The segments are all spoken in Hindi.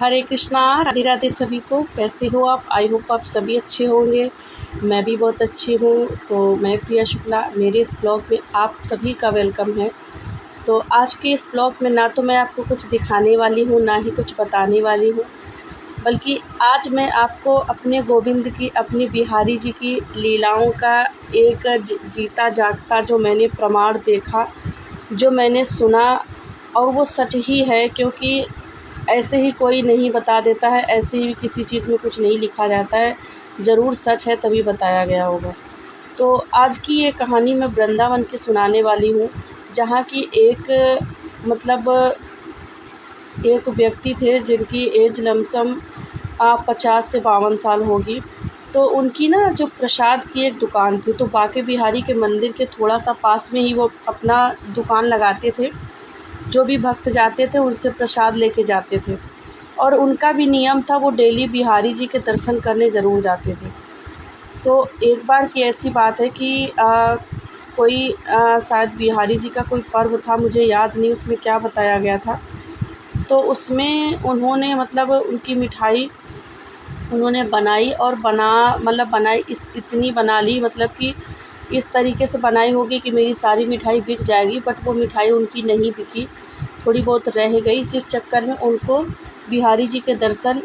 हरे कृष्णा, राधे राधे सभी को। कैसे हो आप? आई होप आप सभी अच्छे होंगे। मैं भी बहुत अच्छी हूँ। तो मैं प्रिया शुक्ला, मेरे इस ब्लॉग में आप सभी का वेलकम है। तो आज के इस ब्लॉग में ना तो मैं आपको कुछ दिखाने वाली हूँ, ना ही कुछ बताने वाली हूँ, बल्कि आज मैं आपको अपने गोविंद की, अपनी बिहारी जी की लीलाओं का एक जीता जागता जो मैंने प्रमाण देखा, जो मैंने सुना, और वो सच ही है, क्योंकि ऐसे ही कोई नहीं बता देता है, ऐसे ही किसी चीज़ में कुछ नहीं लिखा जाता है, ज़रूर सच है तभी बताया गया होगा। तो आज की ये कहानी मैं वृंदावन की सुनाने वाली हूँ, जहाँ की एक व्यक्ति थे जिनकी एज लमसम 50 से 52 साल होगी। तो उनकी ना जो प्रसाद की एक दुकान थी, तो बांके बिहारी के मंदिर के थोड़ा सा पास में ही वो अपना दुकान लगाते थे। जो भी भक्त जाते थे उनसे प्रसाद लेके जाते थे, और उनका भी नियम था, वो डेली बिहारी जी के दर्शन करने ज़रूर जाते थे। तो एक बार की ऐसी बात है कि शायद बिहारी जी का कोई पर्व था, मुझे याद नहीं उसमें क्या बताया गया था। तो उसमें उन्होंने मतलब उनकी मिठाई उन्होंने बनाई, और बनाई इतनी बना ली, मतलब कि इस तरीके से बनाई होगी कि मेरी सारी मिठाई बिक जाएगी, बट वो मिठाई उनकी नहीं बिकी, थोड़ी बहुत रह गई, जिस चक्कर में उनको बिहारी जी के दर्शन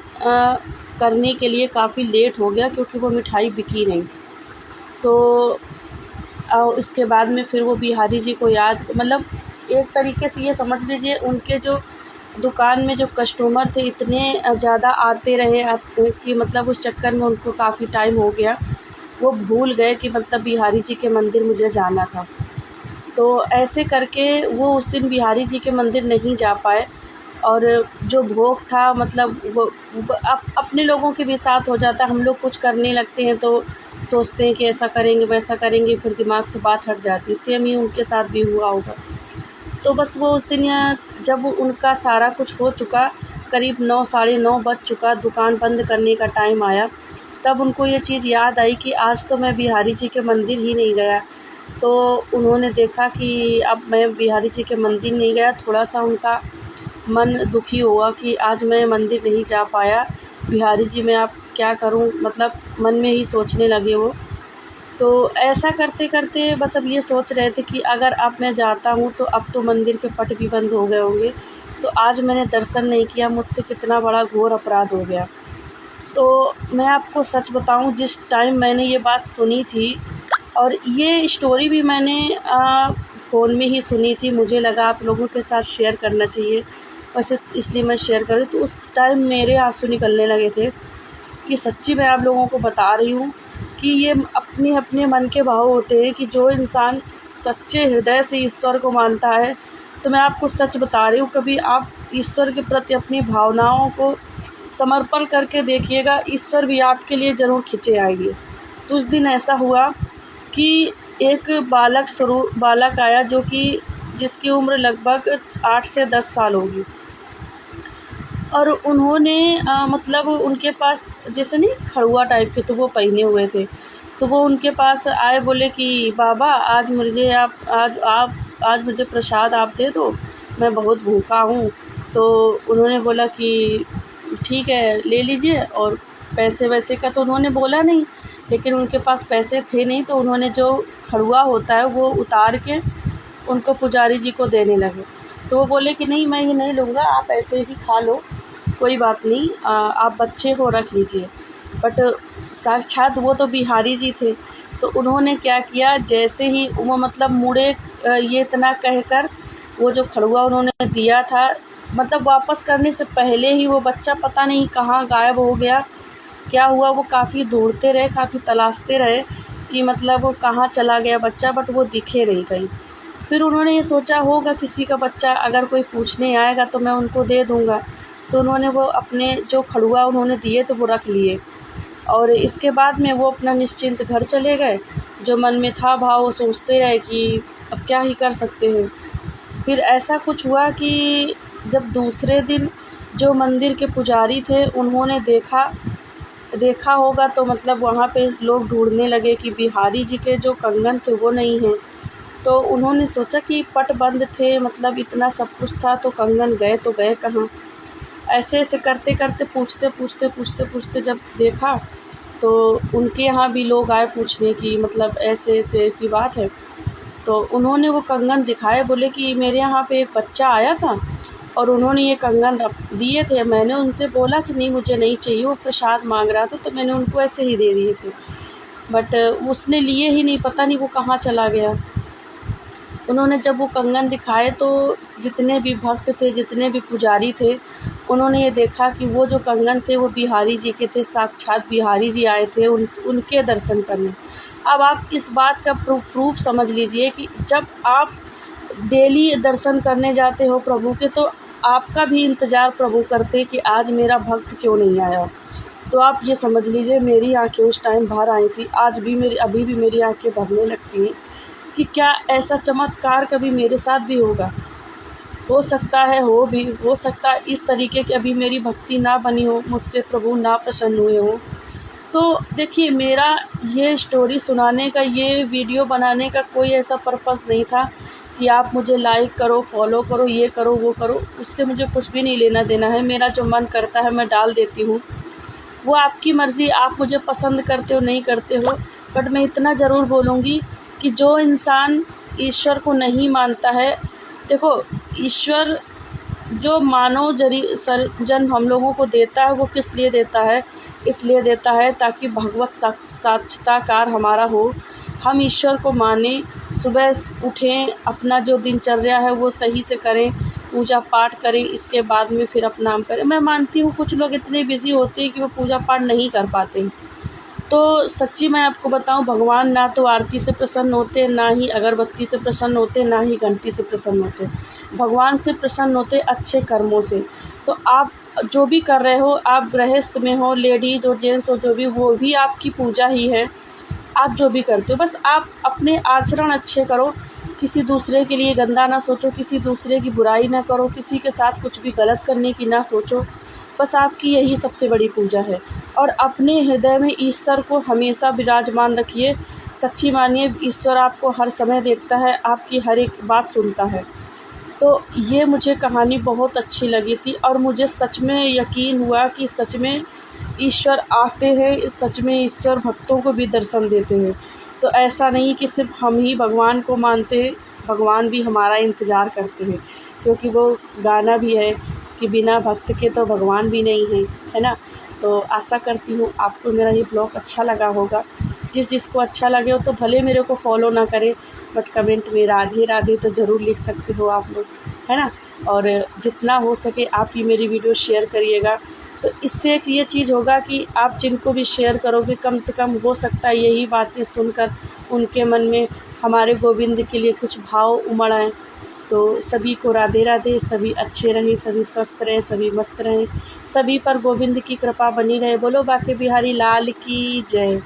करने के लिए काफ़ी लेट हो गया, क्योंकि वो मिठाई बिकी नहीं। तो इसके बाद में फिर वो बिहारी जी को याद, मतलब एक तरीके से ये समझ लीजिए, उनके जो दुकान में जो कस्टमर थे इतने ज़्यादा आते रहे कि मतलब उस चक्कर में उनको काफ़ी टाइम हो गया, वो भूल गए कि मतलब बिहारी जी के मंदिर मुझे जाना था। तो ऐसे करके वो उस दिन बिहारी जी के मंदिर नहीं जा पाए, और जो भोग था, मतलब वो अपने लोगों के भी साथ हो जाता है, हम लोग कुछ करने लगते हैं तो सोचते हैं कि ऐसा करेंगे वैसा करेंगे, फिर दिमाग से बात हट जाती है। सेम ही उनके साथ भी हुआ होगा। तो बस वो उस दिन जब उनका सारा कुछ हो चुका, करीब 9 साढ़े 9 बज चुका, दुकान बंद करने का टाइम आया, तब उनको ये चीज़ याद आई कि आज तो मैं बिहारी जी के मंदिर ही नहीं गया। तो उन्होंने देखा कि अब मैं बिहारी जी के मंदिर नहीं गया, थोड़ा-सा उनका मन दुखी हुआ कि आज मैं मंदिर नहीं जा पाया, बिहारी जी मैं अब क्या करूं, मतलब मन में ही सोचने लगे वो। तो ऐसा करते-करते बस अब ये सोच रहे थे कि अगर अब मैं जाता हूँ तो अब तो मंदिर के पट भी बंद हो गए होंगे, तो आज मैंने दर्शन नहीं किया, मुझसे कितना बड़ा घोर अपराध हो गया। तो मैं आपको सच बताऊँ, जिस टाइम मैंने ये बात सुनी थी, और ये स्टोरी भी मैंने फ़ोन में ही सुनी थी, मुझे लगा आप लोगों के साथ शेयर करना चाहिए, वैसे इसलिए मैं शेयर कर रही हूँ। तो उस टाइम मेरे आँसू निकलने लगे थे कि सच्ची मैं आप लोगों को बता रही हूँ कि ये अपने अपने मन के भाव होते हैं, कि जो इंसान सच्चे हृदय से ईश्वर को मानता है, तो मैं आपको सच बता रही हूँ, कभी आप ईश्वर के प्रति अपनी भावनाओं को समर्पण करके देखिएगा, ईश्वर भी आपके लिए ज़रूर खिंचे आएंगे। तो उस दिन ऐसा हुआ कि एक बालक आया, जो कि जिसकी उम्र लगभग 8 से 10 साल होगी, और उन्होंने मतलब उनके पास जैसे नहीं खड़ुआ टाइप के, तो वो पहने हुए थे। तो वो उनके पास आए, बोले कि बाबा आज मुझे प्रसाद आप दे दो, मैं बहुत भूखा हूँ। तो उन्होंने बोला कि ठीक है ले लीजिए, और पैसे वैसे का तो उन्होंने बोला नहीं, लेकिन उनके पास पैसे थे नहीं, तो उन्होंने जो खड़ुआ होता है वो उतार के उनको पुजारी जी को देने लगे। तो वो बोले कि नहीं, मैं ये नहीं लूँगा, आप ऐसे ही खा लो, कोई बात नहीं, आप बच्चे हो रख लीजिए। बट साक्षात वो तो बिहारी जी थे। तो उन्होंने क्या किया, जैसे ही वो मतलब मुड़े, ये इतना कहकर वो जो खड़ुआ उन्होंने दिया था, मतलब वापस करने से पहले ही वो बच्चा पता नहीं कहाँ गायब हो गया। क्या हुआ, वो काफ़ी ढूंढते रहे, काफ़ी तलाशते रहे कि मतलब वो कहाँ चला गया बच्चा, बट वो दिखे नहीं कहीं। फिर उन्होंने ये सोचा होगा किसी का बच्चा अगर कोई पूछने आएगा तो मैं उनको दे दूँगा। तो उन्होंने वो अपने जो खड़ुआ उन्होंने दिए तो वो रख लिए, और इसके बाद में वो अपना निश्चिंत घर चले गए। जो मन में था भाव, वो सोचते रहे कि अब क्या ही कर सकते हैं। फिर ऐसा कुछ हुआ कि जब दूसरे दिन जो मंदिर के पुजारी थे उन्होंने देखा होगा, तो मतलब वहाँ पे लोग ढूंढने लगे कि बिहारी जी के जो कंगन थे वो नहीं हैं। तो उन्होंने सोचा कि पट बंद थे, मतलब इतना सब कुछ था, तो कंगन गए तो गए कहाँ। ऐसे ऐसे करते करते पूछते जब देखा तो उनके यहाँ भी लोग आए पूछने की मतलब ऐसे ऐसे ऐसी बात है। तो उन्होंने वो कंगन दिखाए, बोले कि मेरे यहाँ पे एक बच्चा आया था और उन्होंने ये कंगन रख दिए थे। मैंने उनसे बोला कि नहीं मुझे नहीं चाहिए, वो प्रसाद मांग रहा था तो मैंने उनको ऐसे ही दे दिए थे, बट उसने लिए ही नहीं, पता नहीं वो कहाँ चला गया। उन्होंने जब वो कंगन दिखाए तो जितने भी भक्त थे, जितने भी पुजारी थे, उन्होंने ये देखा कि वो जो कंगन थे वो बिहारी जी के थे, साक्षात बिहारी जी आए थे उनके दर्शन करने। अब आप इस बात का प्रूफ समझ लीजिए कि जब आप डेली दर्शन करने जाते हो प्रभु के, तो आपका भी इंतज़ार प्रभु करते कि आज मेरा भक्त क्यों नहीं आया। तो आप ये समझ लीजिए मेरी आँखें उस टाइम बाहर आई थी, अभी भी मेरी आँखें भरने लगती हैं कि क्या ऐसा चमत्कार कभी मेरे साथ भी होगा। हो सकता है, हो सकता है इस तरीके की अभी मेरी भक्ति ना बनी हो, मुझसे प्रभु ना प्रसन्न हुए हों। तो देखिए मेरा ये स्टोरी सुनाने का, ये वीडियो बनाने का कोई ऐसा पर्पस नहीं था कि आप मुझे लाइक करो, फॉलो करो, ये करो, वो करो, उससे मुझे कुछ भी नहीं लेना देना है। मेरा जो मन करता है मैं डाल देती हूँ, वो आपकी मर्ज़ी, आप मुझे पसंद करते हो नहीं करते हो। बट मैं इतना ज़रूर बोलूँगी कि जो इंसान ईश्वर को नहीं मानता है, देखो ईश्वर जो मानव जन्म हम लोगों को देता है वो किस लिए देता है, इसलिए देता है ताकि भगवत साक्षात्कार हमारा हो, हम ईश्वर को मानें, सुबह उठें, अपना जो दिनचर्या है वो सही से करें, पूजा पाठ करें, इसके बाद में फिर अपना हम करें। मैं मानती हूँ कुछ लोग इतने बिज़ी होते हैं कि वो पूजा पाठ नहीं कर पाते। तो सच्ची मैं आपको बताऊं, भगवान ना तो आरती से प्रसन्न होते, ना ही अगरबत्ती से प्रसन्न होते, ना ही घंटी से प्रसन्न होते। भगवान से प्रसन्न होते अच्छे कर्मों से। तो आप जो भी कर रहे हो, आप गृहस्थ में हो, लेडीज़ और जेंट्स हो, जो भी, वो भी आपकी पूजा ही है। आप जो भी करते हो बस आप अपने आचरण अच्छे करो, किसी दूसरे के लिए गंदा ना सोचो, किसी दूसरे की बुराई ना करो, किसी के साथ कुछ भी गलत करने की ना सोचो। बस आपकी यही सबसे बड़ी पूजा है। और अपने हृदय में ईश्वर को हमेशा विराजमान रखिए। सच्ची मानिए ईश्वर आपको हर समय देखता है, आपकी हर एक बात सुनता है। तो ये मुझे कहानी बहुत अच्छी लगी थी और मुझे सच में यकीन हुआ कि सच में ईश्वर आते हैं, सच में ईश्वर भक्तों को भी दर्शन देते हैं। तो ऐसा नहीं कि सिर्फ हम ही भगवान को मानते हैं, भगवान भी हमारा इंतज़ार करते हैं, क्योंकि वो गाना भी है कि बिना भक्त के तो भगवान भी नहीं है, है ना। तो आशा करती हूँ आपको मेरा ये ब्लॉग अच्छा लगा होगा। जिसको अच्छा लगे हो तो भले मेरे को फॉलो ना करें, बट कमेंट में राधे राधे तो ज़रूर लिख सकते हो आप लोग, है ना। और जितना हो सके आप ही मेरी वीडियो शेयर करिएगा। तो इससे एक ये चीज़ होगा कि आप जिनको भी शेयर करोगे, कम से कम हो सकता है यही बातें सुनकर उनके मन में हमारे गोविंद के लिए कुछ भाव उमड़ आए। तो सभी को राधे राधे, सभी अच्छे रहें, सभी स्वस्थ रहें, सभी मस्त रहें, सभी पर गोविंद की कृपा बनी रहे। बोलो बाके बिहारी लाल की जय।